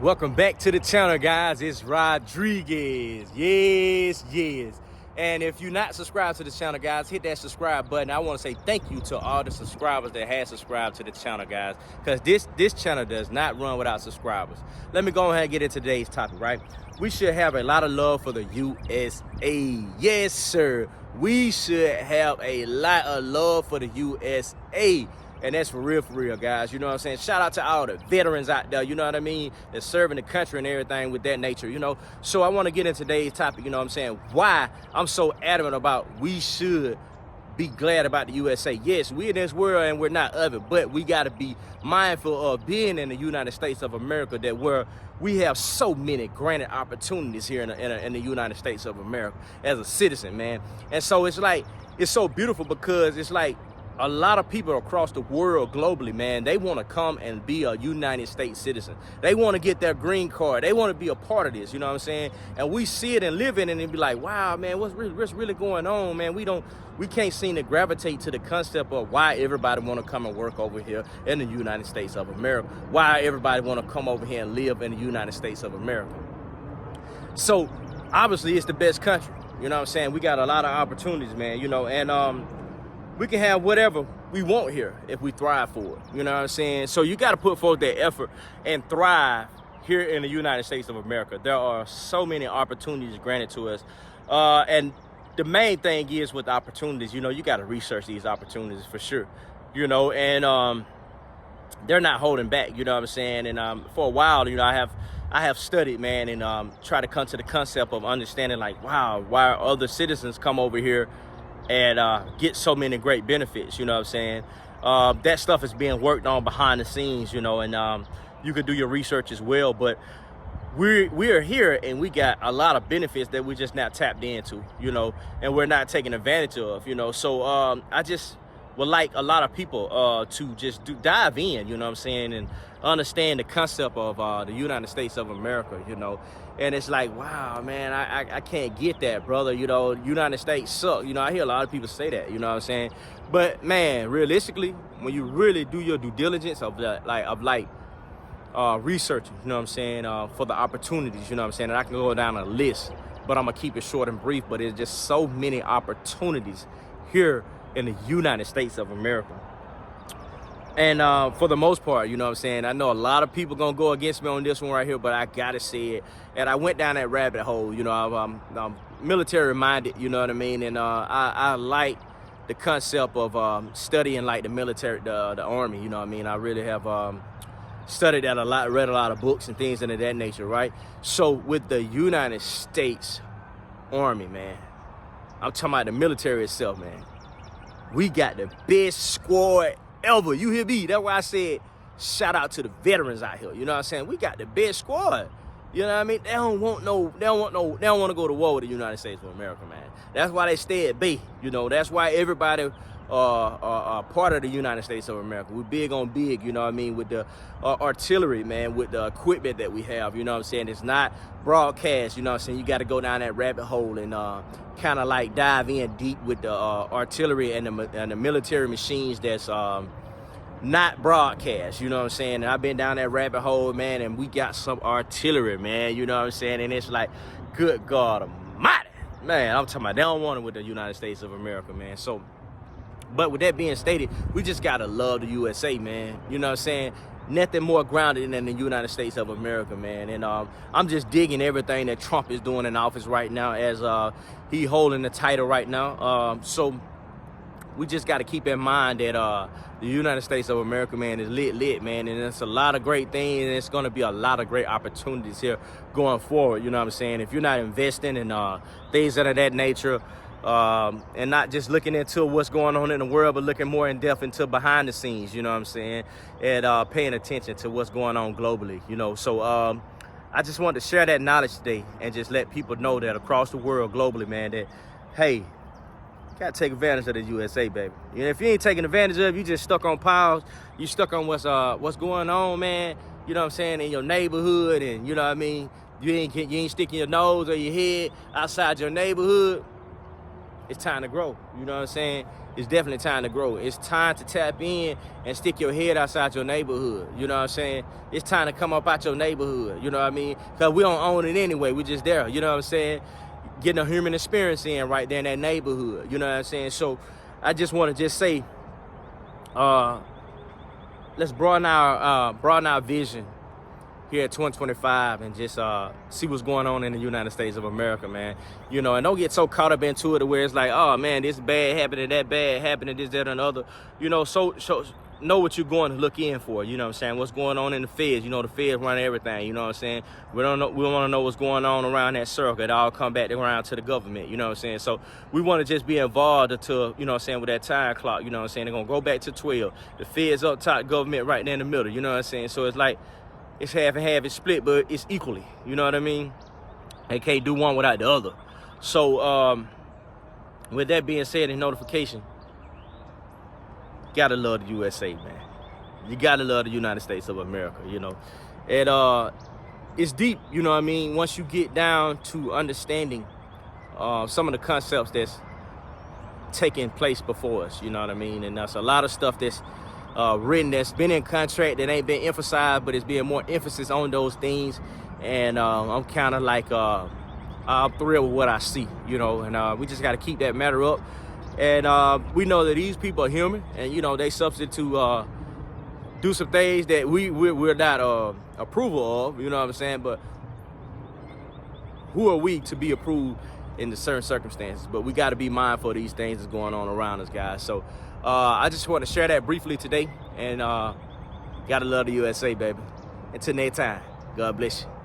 Welcome back to the channel, guys. It's Rodriguez. Yes. And if you're not subscribed to the channel, guys, hit that subscribe button. I want to say thank you to all the subscribers that have subscribed to the channel, guys, because this channel does not run without subscribers. Let me go ahead and get into today's topic, right? We should have a lot of love for the USA. Yes, sir. We should have a lot of love for the USA. And that's for real, guys. You know what I'm saying? Shout out to all the veterans out there, you know what I mean? That's serving the country and everything with that nature, you know? So I want to get into today's topic, you know what I'm saying? Why I'm so adamant about we should be glad about the USA. Yes, we're in this world and we're not of it, but we got to be mindful of being in the United States of America, that where we have so many granted opportunities here in the United States of America as a citizen, man. And so it's like, it's so beautiful because it's like, a lot of people across the world globally, man, they want to come and be a United States citizen. They want to get their green card. They want to be a part of this, you know what I'm saying? And we see it and live in it and be like, wow, man, what's really going on, man? We can't seem to gravitate to the concept of why everybody want to come and work over here in the United States of America. Why everybody want to come over here and live in the United States of America. So obviously it's the best country, you know what I'm saying? We got a lot of opportunities, man, you know, and we can have whatever we want here if we thrive for it. You know what I'm saying? So you got to put forth that effort and thrive here in the United States of America. There are so many opportunities granted to us. And the main thing is with opportunities, you know, you got to research these opportunities for sure, you know, and they're not holding back, you know what I'm saying? And for a while, you know, I have studied, man, and try to come to the concept of understanding, like, wow, why other citizens come over here and get so many great benefits, you know what I'm saying? That stuff is being worked on behind the scenes, you know, and you can do your research as well. But we're here and we got a lot of benefits that we just not tapped into, you know, and we're not taking advantage of, you know. So I just would like a lot of people to just dive in, you know what I'm saying, and understand the concept of the United States of America, you know. And it's like, wow, man, I can't get that, brother. You know, United States suck. You know, I hear a lot of people say that, you know what I'm saying? But man, realistically, when you really do your due diligence of researching, you know what I'm saying, for the opportunities, you know what I'm saying, and I can go down a list, but I'm gonna keep it short and brief. But it's just so many opportunities here in the United States of America. And for the most part, you know what I'm saying, I know a lot of people gonna go against me on this one right here, but I gotta say it. And I went down that rabbit hole, you know. I'm military minded, you know what I mean, and I like the concept of studying like the military, the army, you know what I mean. I really have studied that a lot, read a lot of books and things of that nature, right? So with the United States Army, man, I'm talking about the military itself, man, we got the best squad ever. You hear me? That's why I said shout out to the veterans out here. You know what I'm saying? We got the best squad. You know what I mean? They don't want to go to war with the United States of America, man. That's why they stay at bay. You know, that's why everybody are part of the United States of America. We're big on big, you know what I mean, with the artillery, man, with the equipment that we have, you know what I'm saying? It's not broadcast, you know what I'm saying? You got to go down that rabbit hole and kind of like dive in deep with the artillery and the military machines that's not broadcast, you know what I'm saying? And I've been down that rabbit hole, man, and we got some artillery, man, you know what I'm saying? And it's like, good God almighty, man, I'm talking about they don't want it with the United States of America, man. So, but with that being stated, we just gotta love the USA, man. You know what I'm saying? Nothing more grounded than the United States of America, man. And I'm just digging everything that Trump is doing in office right now, as he holding the title right now. So we just got to keep in mind that the United States of America, man, is lit, man. And it's a lot of great things, and it's going to be a lot of great opportunities here going forward. You know what I'm saying? If you're not investing in things of that nature, and not just looking into what's going on in the world, but looking more in depth into behind the scenes, you know what I'm saying, and paying attention to what's going on globally, you know. So I just wanted to share that knowledge today and just let people know that across the world globally, man, that, hey, you gotta take advantage of the USA, baby. You know, if you ain't taking advantage of it, you just stuck on piles, you stuck on what's going on, man, you know what I'm saying, in your neighborhood, and you know what I mean, you ain't sticking your nose or your head outside your neighborhood. it's time to grow. You know what I'm saying? It's definitely time to grow. It's time to tap in and stick your head outside your neighborhood. You know what I'm saying? It's time to come up out your neighborhood. You know what I mean? Because we don't own it anyway. We just there. You know what I'm saying? Getting a human experience in right there in that neighborhood. You know what I'm saying? So I just want to just say, let's broaden our vision here at 2025 and just see what's going on in the United States of America, man. You know, and don't get so caught up into it where it's like, oh man, this bad happening, that bad happening, this, that, and the other. You know, so know what you're going to look in for. You know what I'm saying? What's going on in the feds? You know, the feds run everything. You know what I'm saying? We want to know what's going on around that circle. It all come back around to the government. You know what I'm saying? So we want to just be involved until, you know what I'm saying, with that time clock. You know what I'm saying? They're going to go back to 12. The feds up top, government right there in the middle. You know what I'm saying? So it's like, it's half and half, it's split, but it's equally. You know what I mean? They can't do one without the other. So with that being said, and notification, gotta love the USA, man. You gotta love the United States of America, you know. And it's deep, you know what I mean? Once you get down to understanding some of the concepts that's taking place before us, you know what I mean? And there's a lot of stuff that's written that's been in contract that ain't been emphasized, but it's being more emphasis on those things. And I'm kind of like I'm thrilled with what I see, you know. And we just got to keep that matter up. And we know that these people are human, and you know they substitute to do some things that we're not approval of, you know what I'm saying? But who are we to be approved in the certain circumstances? But we got to be mindful of these things that's going on around us, guys. So I just want to share that briefly today, and gotta love the USA, baby. Until next time, God bless you.